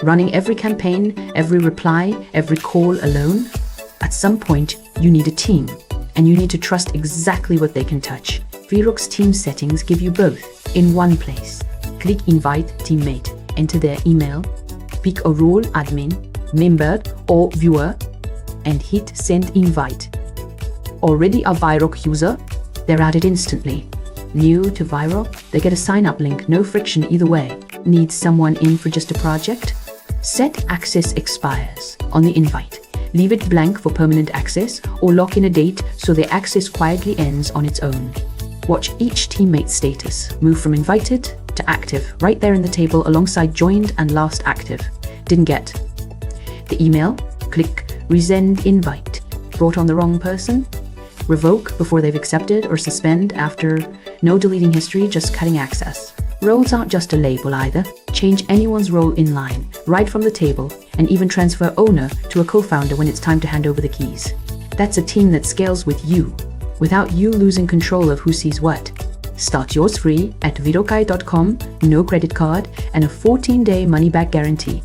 Running every campaign, every reply, every call alone? At some point, you need a team, and you need to trust exactly what they can touch. Vyroq's team settings give you both in one place. Click Invite Teammate, enter their email, pick a role, admin, member or viewer, and hit Send Invite. Already a Vyroq user? They're added instantly. New to Vyroq? They get a sign-up link, no friction either way. Need someone in for just a project? Set access expires on the invite. Leave it blank for permanent access, or lock in a date so the access quietly ends on its own. Watch each teammate's status move from invited to active right there in the table alongside joined and last active. Didn't get the email? Click Resend Invite. Brought on the wrong person? Revoke before they've accepted, or suspend after. No deleting history, just cutting access. Roles aren't just a label either. Change anyone's role inline, right from the table, and even transfer owner to a co-founder when it's time to hand over the keys. That's a team that scales with you, without you losing control of who sees what. Start yours free at vyroq.com, no credit card, and a 14-day money-back guarantee.